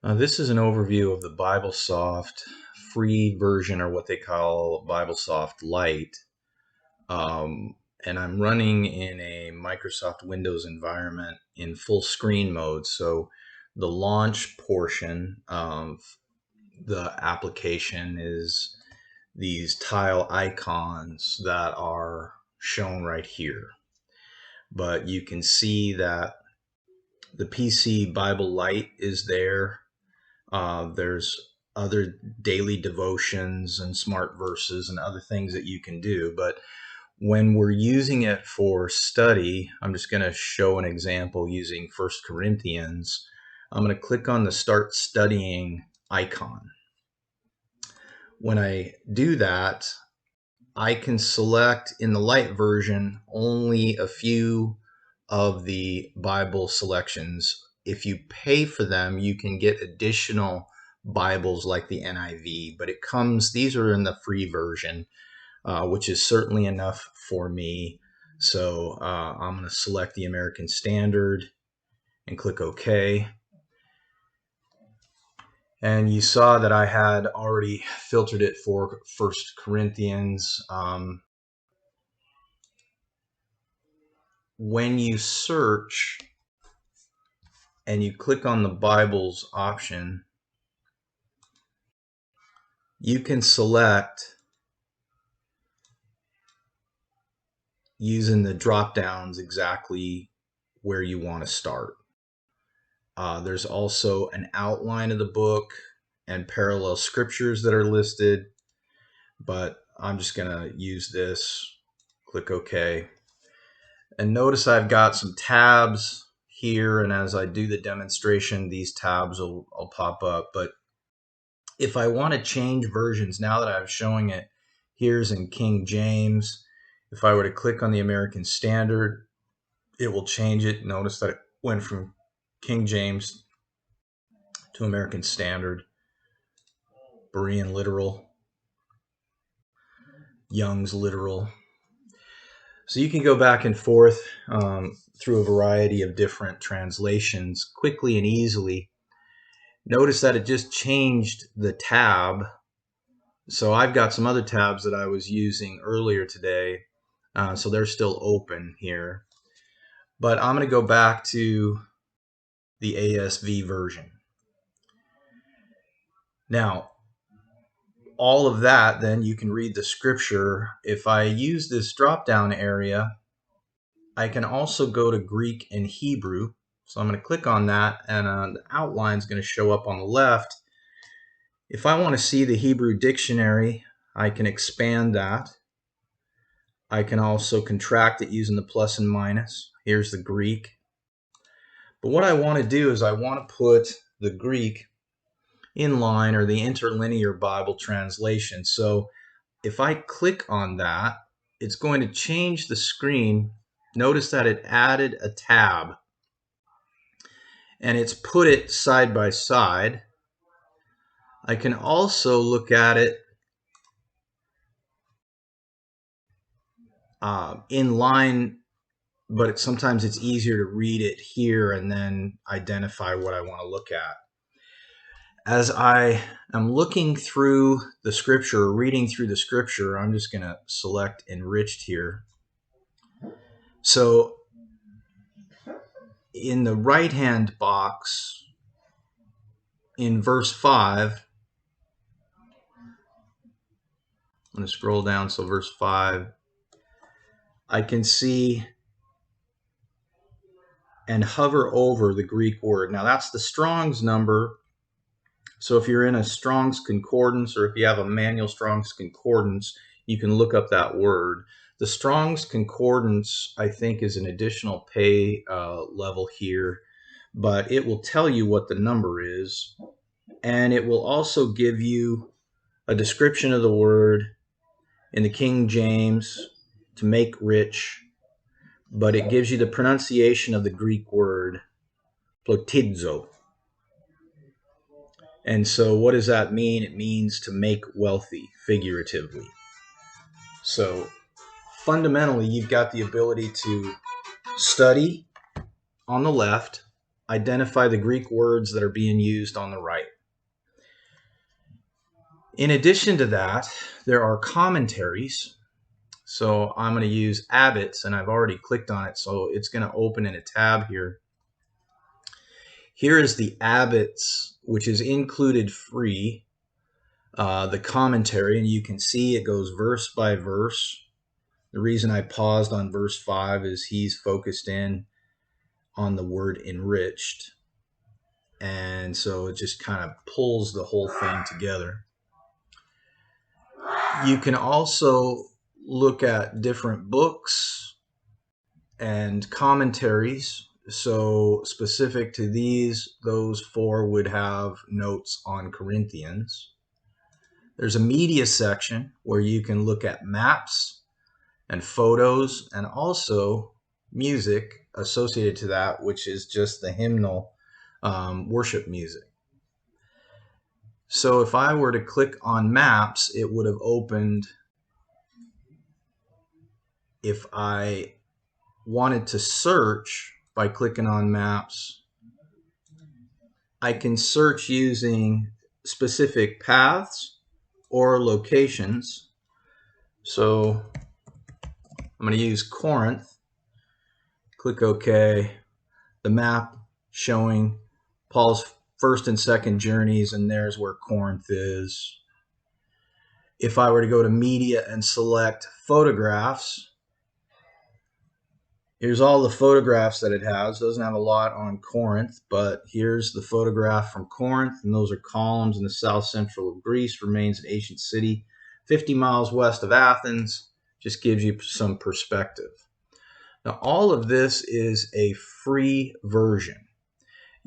This is an overview of the BibleSoft free version, or what they call BibleSoft Lite. And I'm running in a Microsoft Windows environment in full screen mode. So the launch portion of the application is these tile icons that are shown right here. But you can see that the PC Bible Lite is there. There's other daily devotions and smart verses and other things that you can do. But when we're using it for study, I'm just going to show an example using 1 Corinthians. I'm going to click on the Start Studying icon. When I do that, I can select in the Lite version only a few of the Bible selections. If you pay for them, you can get additional Bibles like the NIV, but these are in the free version, which is certainly enough for me. So I'm going to select the American Standard and click OK. And you saw that I had already filtered it for 1 Corinthians. When you search and you click on the Bibles option, you can select using the drop downs exactly where you want to start. There's also an outline of the book and parallel scriptures that are listed, but I'm just going to use this. Click OK. And notice I've got some tabs here, and as I do the demonstration, these tabs will pop up. But if I want to change versions, now that I'm showing it, here's in King James. If I were to click on the American Standard, it will change it. Notice that it went from King James to American Standard, Berean Literal, Young's Literal. So you can go back and forth through a variety of different translations quickly and easily. Notice that it just changed the tab. So I've got some other tabs that I was using earlier today, so they're still open here. But I'm going to go back to the ASV version. Now, all of that, then you can read the scripture. If I use this drop-down area, I can also go to Greek and Hebrew. So I'm going to click on that, and the outline is going to show up on the left. If I want to see the Hebrew dictionary, I can expand that. I can also contract it using the plus and minus. Here's the Greek. But what I want to do is I want to put the Greek in line, or the interlinear Bible translation. So if I click on that, it's going to change the screen. Notice that it added a tab, and it's put it side by side. I can also look at it in line, but sometimes it's easier to read it here and then identify what I want to look at. As I am looking through the scripture, or reading through the scripture, I'm just going to select enriched here. So in the right-hand box, in verse 5, I'm going to scroll down, so verse 5, I can see and hover over the Greek word. Now that's the Strong's number. So if you're in a Strong's Concordance, or if you have a manual Strong's Concordance, you can look up that word. The Strong's Concordance, I think, is an additional pay level here, but it will tell you what the number is, and it will also give you a description of the word in the King James, to make rich, but it gives you the pronunciation of the Greek word, plotidzo. And so what does that mean? It means to make wealthy, figuratively. So fundamentally, you've got the ability to study on the left, identify the Greek words that are being used on the right. In addition to that, there are commentaries. So I'm going to use Abbott's, and I've already clicked on it, so it's going to open in a tab here. Here is the Abbott's, which is included free, the commentary, and you can see it goes verse by verse. The reason I paused on verse 5 is he's focused in on the word enriched, and so it just kind of pulls the whole thing together. You can also look at different books and commentaries. So specific to those 4 would have notes on Corinthians. There's a media section where you can look at maps and photos and also music associated to that, which is just the hymnal worship music. So if I were to click on maps, it would have opened. If I wanted to search by clicking on maps, I can search using specific paths or locations. So I'm going to use Corinth. Click OK. The map showing Paul's first and second journeys, and there's where Corinth is. If I were to go to media and select photographs, here's all the photographs that it has. It doesn't have a lot on Corinth, but here's the photograph from Corinth, and those are columns in the south central of Greece, remains an ancient city, 50 miles west of Athens. Just gives you some perspective. Now, all of this is a free version.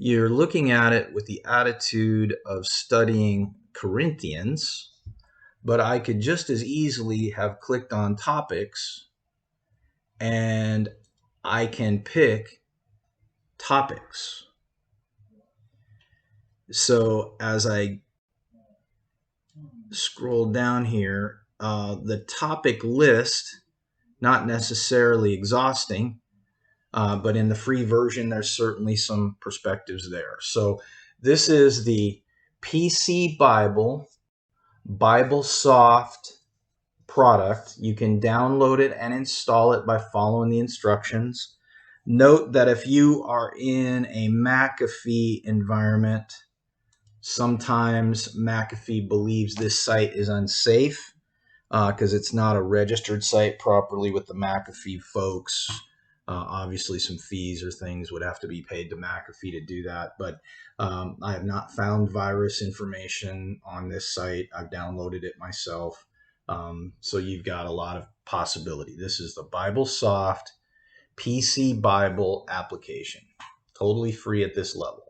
You're looking at it with the attitude of studying Corinthians, but I could just as easily have clicked on topics, and I can pick topics. So as I scroll down here, the topic list, not necessarily exhausting, but in the free version, there's certainly some perspectives there. So this is the PC Bible BibleSoft product. You can download it and install it by following the instructions. Note that if you are in a McAfee environment, sometimes McAfee believes this site is unsafe because it's not a registered site properly with the McAfee folks. Obviously, some fees or things would have to be paid to McAfee to do that, but I have not found virus information on this site. I've downloaded it myself, so you've got a lot of possibility. This is the BibleSoft PC Bible application, totally free at this level.